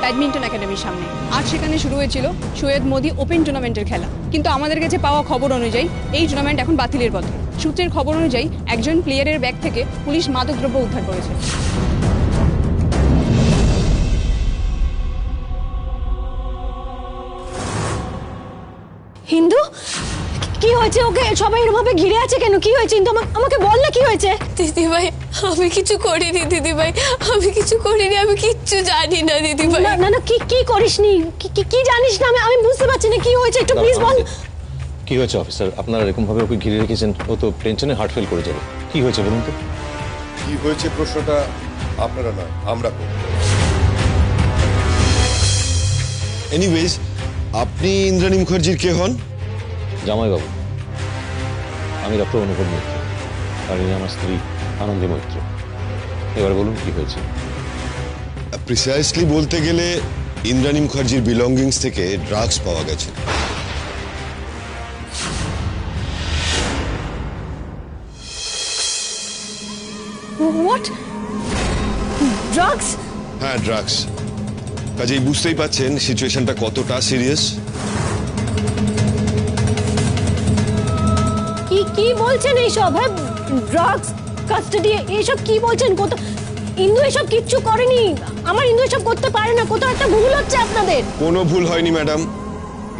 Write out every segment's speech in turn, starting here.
Badminton একাডেমির সামনে। আজ সেখানে শুরু হয়েছিল সৈয়দ মোদি ওপেন টুর্নামেন্টের খেলা, কিন্তু আমাদের কাছে পাওয়া খবর অনুযায়ী এই টুর্নামেন্ট এখন বাতিলের পথে। সূত্রের খবর অনুযায়ী একজন প্লেয়ারের ব্যাগ থেকে পুলিশ মাদকদ্রব্য উদ্ধার করেছে। হিন্দু, কি হয়েছে? ওকে সবাই এরভাবে ঘিরে আছে কেন? কি হয়েছে হিন্দু? আমাকে বল না কি হয়েছে। দিদি ভাই, আমি কিছু করিনি দিদি ভাই, আমি কিছু করিনি, আমি কিচ্ছু জানি না দিদি ভাই। না না, কি করিসনি? কি জানিস না? আমি বুঝতে পারছি না কি হয়েছে, একটু প্লিজ বল। কি হয়েছে অফিসার? আপনারা এরকম ভাবে ওকে ঘিরে রেখেছেন, ও তো টেনশনে হার্ট ফেল করে যাবে। কি হয়েছে বলুন তো? কি হয়েছে প্রশ্নটা আপনারা নয়, আমরা করব। এনিওয়েজ, আপনি ইন্দ্রাণী মুখার্জির কে হন? জামাইবাবু, আমি ডক্টর অনুপম মৈত্র, আর ইনি আমার স্ত্রী আনন্দী মৈত্র। এবার বলুন কি হয়েছে। প্রিসাইসলি বলতে গেলে ইন্দ্রাণী মুখার্জির বিলঙ্গিংস থেকে ড্রাগস পাওয়া গেছে। হোয়াট? ড্রাগস? হ্যাঁ, ড্রাগস। কাজেই বুঝতেই পাচ্ছেন সিচুয়েশনটা কতটা সিরিয়াস। কি বলছেন এইসব? হ্যাঁ, ড্রাগস, কাস্টাডি, এইসব কি বলছেন? কত ইন্দু এসব কিচ্ছু করেনি। আমার ইন্দু এসব করতে পারে না। কোথাও একটা ভুল হচ্ছে আপনাদের। কোনো ভুল হয়নি ম্যাডাম।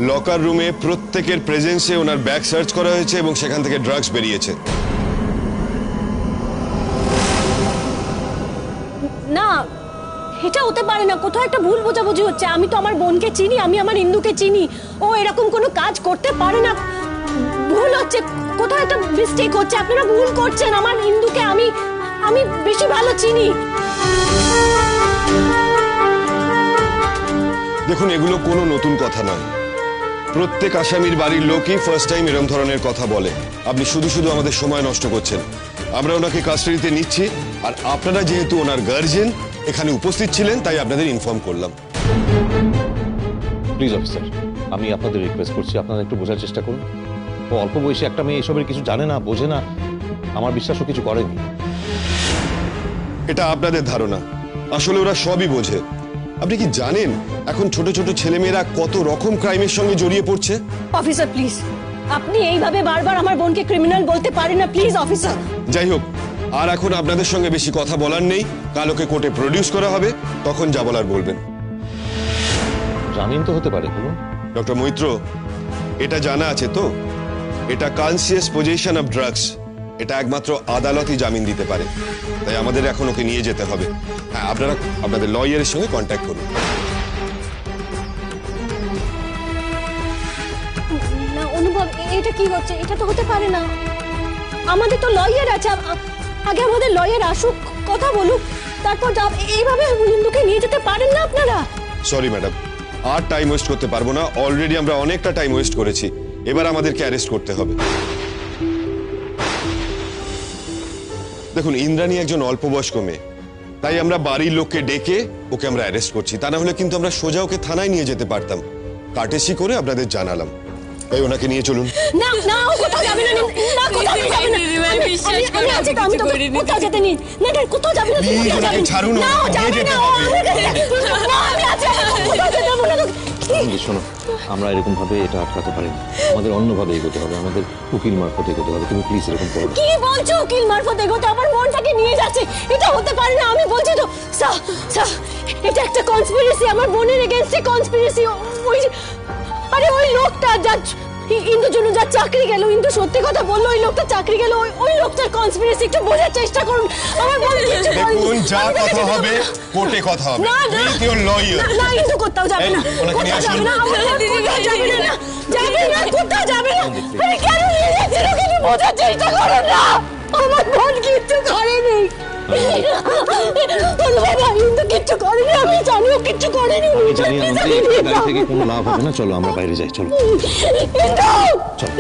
লকার রুমে প্রত্যেকের প্রেজেন্সে ওনার ব্যাগ সার্চ করা হয়েছে এবং সেখান থেকে ড্রাগস বেরিয়েছে। না, এটা হতে পারে না। কোথাও একটা ভুল বোঝাবুঝি হচ্ছে। আমি তো আমার বোনকে চিনি, আমি আমার ইন্দুকে চিনি। ও এরকম কোনো কাজ করতে পারে না। ভুল হচ্ছে, কোথাও একটা মিস্টেক হচ্ছে। আপনারা ভুল করছেন। আমার ইন্দুকে আমি বেশি ভালো চিনি। দেখুন, এগুলো কোনো নতুন কথা নয়। প্রত্যেক আসামির বাড়ির লোকই ফার্স্ট টাইম এরকম ধরনের কথা বলে। আপনি শুধু শুধু আমাদের সময় নষ্ট করছেন। আমরা ওনাকে কাস্টাডিতে নিচ্ছি, আর আপনারা যেহেতু ওনার গার্জিয়ান এখানে উপস্থিত ছিলেন, তাই আপনাদের ইনফর্ম করলাম। প্লিজ অফিসার, আমি আপনাদের রিকোয়েস্ট করছি, আপনারা একটু বোঝার চেষ্টা করুন। ও অল্প বয়সে একটা মেয়ে এসবের কিছু জানে না, বোঝে না। আমার বিশ্বাসও কিছু করেনি। এটা আপনাদের ধারণা, আসলে ওরা সবই বোঝে। আপনি কি জানেন এখন ছোট ছোট ছেলেমেয়েরা কত রকম ক্রাইমের সঙ্গে জড়িয়ে পড়ছে? অফিসার প্লিজ, আপনি এইভাবে বারবার আমার বোনকে ক্রিমিনাল বলতে পারেন না, প্লিজ অফিসার। যাই হোক, আর এখন আপনাদের সঙ্গে বেশি কথা বলার নেই। কাল ওকে কোর্টে প্রডিউস করা হবে, তখন যা বলার বলবেন। জামিন তো হতে পারে, বলুন। ডক্টর মৈত্র, এটা জানা আছে তো, এটা কনসিয়াস পজেশন অফ ড্রাগস। এটা একমাত্র আদালতই জামিন দিতে পারে। তাই আমাদের এখন ওকে নিয়ে যেতে হবে। হ্যাঁ, আপনারা আপনাদের লয়ারের সঙ্গে কন্ট্যাক্ট করুন। না অনুভব, এটা কি হচ্ছে? এটা তো হতে পারে না। আমাদের তো লয়ার আছে। আগে আমাদের লয়ার আসুক, কথা বলুক, তারপর এইভাবে হিন্দুকে নিয়ে যেতে পারেন না আপনারা। সরি ম্যাডাম, আর টাইম ওয়েস্ট করতে পারবো না। অলরেডি আমরা অনেকটা টাইম ওয়েস্ট করেছি। এবার আমাদেরকে অ্যারেস্ট করতে হবে। দেখুন, ইন্দ্রাণী একজন অল্প বয়স্ক মেয়ে, তাই আমরা বাড়ির লোককে ডেকে ওকে আমরা অ্যারেস্ট করছি। তা না হলে কিন্তু আমরা সোজা ওকে থানায় নিয়ে যেতে পারতাম। কার্টেসি করে আপনাদের জানালাম। তাই ওনাকে নিয়ে চলুন। না না, ও কোথাও যাবে না। না, কোথাও যাবে না। আমি আছি তো, আমি তো কোথাও যেতে নি। না না, কোথাও যাবে না। প্লিজ ওনাকে ছাড়ুন, না, ও যাবে না। না, আমি আছি, কোথাও যেতে হবে না। শোনো, আমরা এরকম ভাবে এটা আটকাতে পারি না। আমাদের অন্যভাবে এগোতে হবে, আমাদের উকিল মারফত এগোতে হবে। তুমি প্লিজ এরকম করো না। কি বলছো? উকিল মারফত এগোতে? আমার বোনটাকে নিয়ে যাচ্ছে, এটা হতে পারে না। আমি বলছি তো স্যার, এটা একটা কনস্পিরেসি, আমার বোনের এগেইনস্টে কনস্পিরেসি। আরে ওই লোকটা যা ইন্দুর জন্য যা চাকরি গেল, ইন্দু সত্যি কথা বললো, ওই লোকটা চাকরি গেল, ওই লোকটার কনস্পিরেসি। একটু বোঝার চেষ্টা করুন। আমার বোন কিছু বলেনি। দেখুন, যা কথা হবে কোর্টে কথা হবে। না না, উইথ ইওর লয়ার। না, ইন্দু কোথাও যাবে না। ওনাকে নিয়ে কোথাও আসুন। যাবে না। আমার বোন কোথাও যাবে না। যাবে না, কোথাও যাবে না। আরে কেন নিয়ে যাচ্ছিল? কিছু বোঝার চেষ্টা করুন না। আমার বোন কিচ্ছু করেনি। বাবা, ইন্দু কিচ্ছু করেনি। আমি জানি ও কিচ্ছু করেনি। আমি জানি আনন্দী, গাড়ি থেকে কোনো লাভ হবে না। চলো আমরা বাইরে যাই, চলো। ইন্দু, চলো।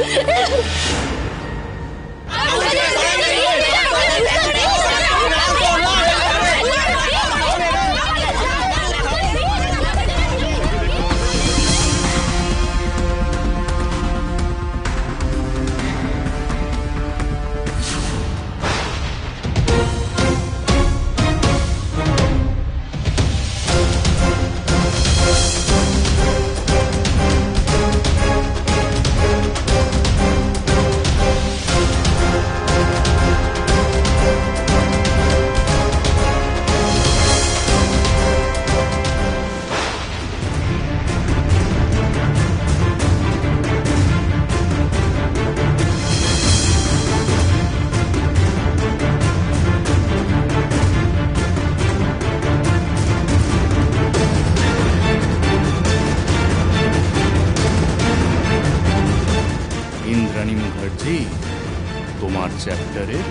ইন্দ্রাণী মুখার্জি, তোমার চ্যাপ্টারের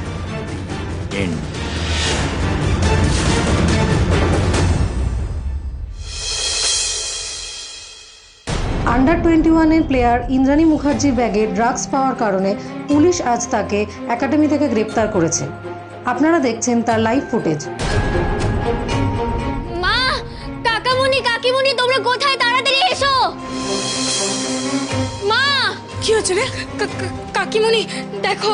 এন্ড। আন্ডার 21-এর প্লেয়ার ইন্দ্রাণী মুখার্জির ব্যাগে ড্রাগস পাওয়ার কারণে পুলিশ আজ তাকে একাডেমি থেকে গ্রেপ্তার করেছে। আপনারা দেখছেন তার লাইভ ফুটেজ। মা, কাকামণি, কাকিমণি, তোমরা কোথায়? তাড়াতাড়ি এসো। মা, কি হচ্ছে রে? কাকিমণি দেখো।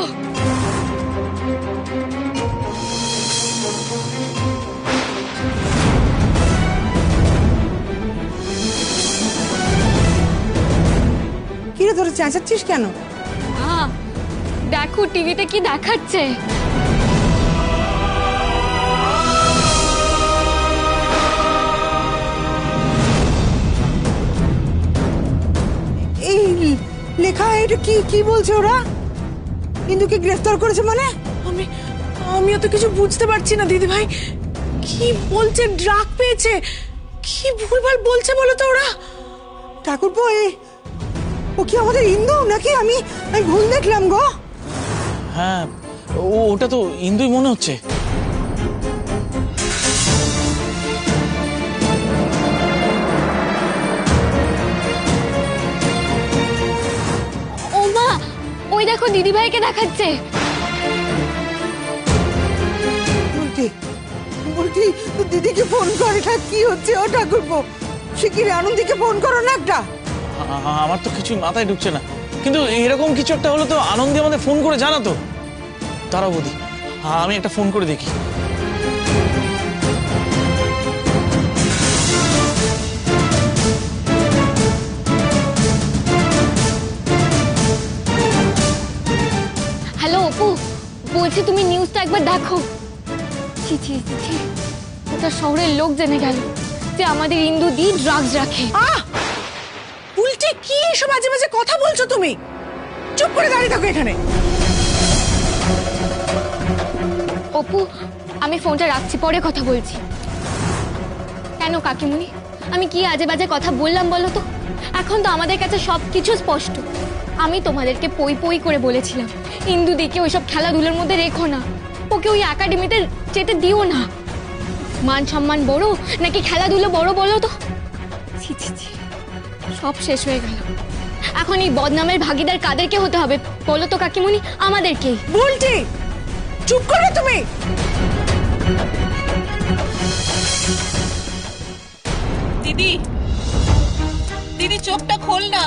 কি রে, তোরা চেঁচাচ্ছিস কেন? দেখো টিভিতে কি দেখাচ্ছে। এই লেখা, এটা কি কি বলছে ওরা? ইন্দুকে গ্রেফতার করেছে মানে? আমিও তো কিছু বুঝতে পারছি না দিদি ভাই। কি বলছে? ড্রাগ পেয়েছে? কি ভুলভাল বলছে বলো তো ওরা? ঠাকুরপো, ও কি আমাদের ইন্দু নাকি? আমি ভুল দেখলাম গো। হ্যাঁ, ওটা তো ইন্দুই মনে হচ্ছে। ও মা, ওই দেখো দিদি ভাইকে দেখাচ্ছে। বলছি দিদিকে ফোন করে। কি হচ্ছে ও ঠাকুরপো? শিগগিরই আনন্দীকে ফোন করো না একটা। আমার তো কিছুই মাথায় ঢুকছে না, কিন্তু এরকম কিছু একটা হলো তো আনন্দী আমাদের ফোন করে জানাতো। তারা বৌদি, আমি একটা ফোন করে দেখি। হ্যালো অপু, বলছি তুমি নিউজটা একবার দেখো। ছি ছি ছি, ওটা শহরের লোক জেনে গেল যে আমাদের ইন্দু দি ড্রাগস রাখে। উল্টে কি এসব বাজে বাজে কথা বলছো তুমি? চুপ করে দাঁড়িয়ে থাকো এখানে। অপু, আমি ফোনটা রাখছি, পরে কথা বলছি। কেন কাকিমুনি, আমি কি আজে বাজে কথা বললাম বলো তো? এখন তো আমাদের কাছে সবকিছু স্পষ্ট। আমি তোমাদেরকে পই পই করে বলেছিলাম ইন্দু দিকে ওইসব খেলাধুলোর মধ্যে রেখো না, ওকে ওই একাডেমিতে যেতে দিও না। মান সম্মান বড় নাকি খেলাধুলো বড় বলো তো? ছি ছি ছি, সব শেষ হয়ে গেল। এখন এই বদনামের ভাগিদার কাদেরকে হতে হবে বলো তো কাকিমুনি? আমাদেরকেই। বলছি চুপ করো তুমি। দিদি, দিদি চোখটা খোল না।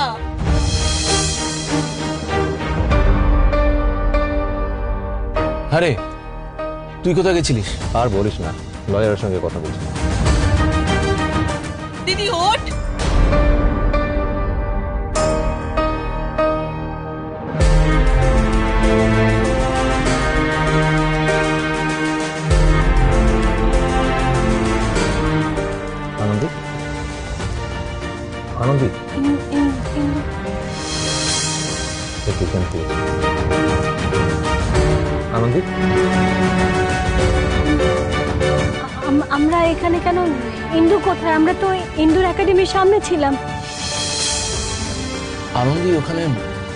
আরে তুই কোথায় গেছিলিস? আর বলিস না, লয়ারের সঙ্গে কথা বলছি। দিদি ওঠ। আনন্দী, আনন্দী, একটু কনফিউজ। আনন্দী, আমরা এখানে কেন? ইন্দু কোথায়? আমরা তো ইন্দুর একাডেমির সামনে ছিলাম। আনন্দী, ওখানে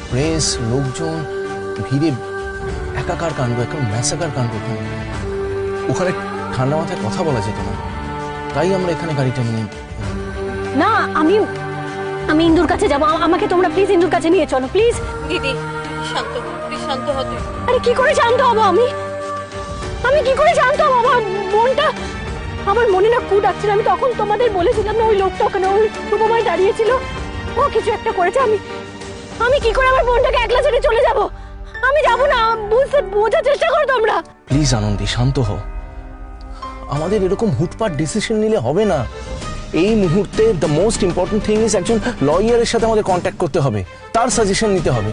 প্রেস, লোকজন ভিড়ে একাকার কাণ্ড, একটা ম্যাসাকার কাণ্ড। ওখানে ঠান্ডা মাথায় কথা বলা যেত না, তাই আমরা এখানে গাড়িটা নিয়ে। না, আমি ইন্দুর কাছে যাব। আমাকে তোমরা প্লিজ ইন্দুর কাছে নিয়ে চলো প্লিজ। দিদি শান্ত হ, তুই শান্ত হ। তুই আরে কি করে শান্ত হবো আমি? কি করে শান্ত হবো? আমার মনে না কু ডাকছিল। আমি তখন তোমাদের বলেছিলাম না, ওই লোকটা ওখানে ওই রূপময় দাঁড়িয়েছিল, ও কিছু একটা করেছে। আমি কি করে আমার বোনটাকে একলা ছেড়ে চলে যাব? আমি যাব না। বোঝার চেষ্টা করো তোমরা। প্লিজ আনন্দী, শান্ত হও। আমাদের এরকম হুটপাট ডিসিশন নিলে হবে না। এই মুহূর্তে the most important thing is একজন লয়ারের সাথে আমাদের কন্ট্যাক্ট করতে হবে, তার সাজেশন নিতে হবে।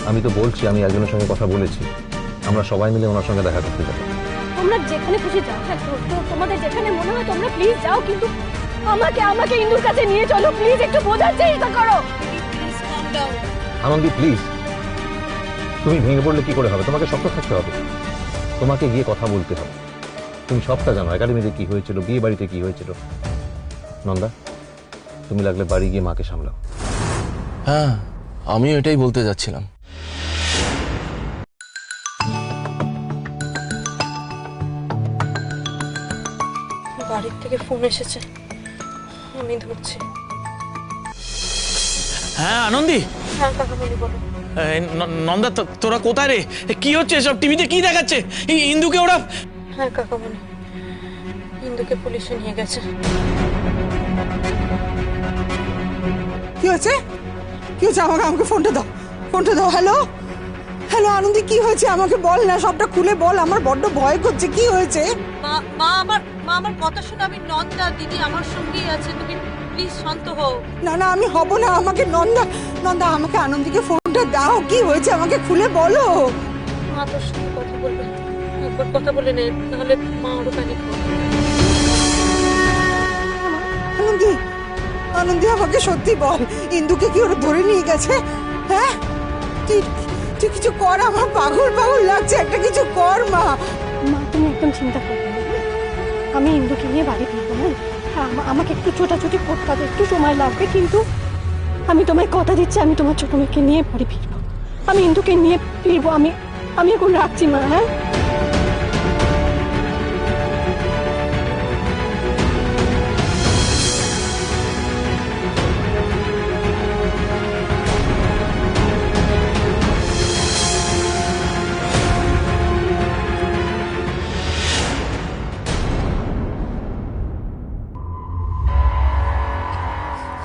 আমি তো বলছি, আমি একজনের সঙ্গে কথা বলেছি, আমরা সবাই মিলে ওনার সঙ্গে দেখা করতে যাবো। তোমরা যেখানে খুশি যাও, তোমাদের যেখানে মনে হয় তোমরা প্লিজ যাও, কিন্তু আমাকে ইন্দুর কাছে নিয়ে চলো প্লিজ। একটু বোঝার চেষ্টা করো। আনন্দী প্লিজ, তুমি ভেঙে পড়লে কি করে হবে? তোমাকে শক্ত থাকতে হবে, তোমাকে গিয়ে কথা বলতে হবে। তুমি সবটা জানো, একাডেমিতে কি হয়েছিল, বিয়ে বাড়িতে কি হয়েছিল। নন্দা, তুমি লাগলে বাড়ি গিয়ে মাকে সামলাও। হ্যাঁ, আমিও এটাই বলতে যাচ্ছিলাম। বাড়ির থেকে ফোন এসেছে, আমি ধরছি। হ্যাঁ আনন্দি, হ্যাঁ কাকামণি বলো। নন্দা তোরা কোথায় রে? কি হচ্ছে সব? টিভিতে কি দেখাচ্ছে? ইন্দুকে ওরা? হ্যাঁ কাকামণি, ইন্দুকে পুলিশে নিয়ে গেছে। কি হয়েছে? কি হয়েছে? আমাকে ফোনটা দাও, ফোনটা দাও। হ্যালো হ্যালো আনন্দি, কি হয়েছে আমাকে বল না, সবটা খুলে বল, আমার বড্ড ভয় করছে। কি হয়েছে? মা আমার কথা শোনো। আমি নন্দা, দিদি আমার সঙ্গেই আছে, তুমি প্লিজ শান্ত হও। না না, আমি হব না। আমাকে নন্দা আমাকে আনন্দিকে ফোনটা দাও। কি হয়েছে আমাকে খুলে বলো। মা তোর সঙ্গে কথা বলবে, একবার কথা বলে নে, নাহলে মা আরো প্যানিক করবে। আনন্দি আমাকে সত্যি বল, ইন্দুকে কি ওরা ধরে নিয়ে গেছে? হ্যাঁ, তুই কিছু কর, আমার পাগল লাগছে, একটা কিছু কর মা। মা তুমি একদম চিন্তা করবে না, আমি ইন্দুকে নিয়ে বাড়ি ফিরবো। হ্যাঁ, আমাকে একটু ছোটাছুটি করতে হবে, একটু সময় লাগবে, কিন্তু আমি তোমায় কথা দিচ্ছি, আমি তোমার ছোট মেয়েকে নিয়ে বাড়ি ফিরবো। আমি ইন্দুকে নিয়ে ফিরবো। আমি এখন রাখছি মা। হ্যাঁ,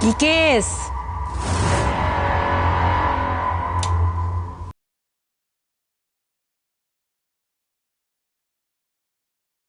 কি কেস?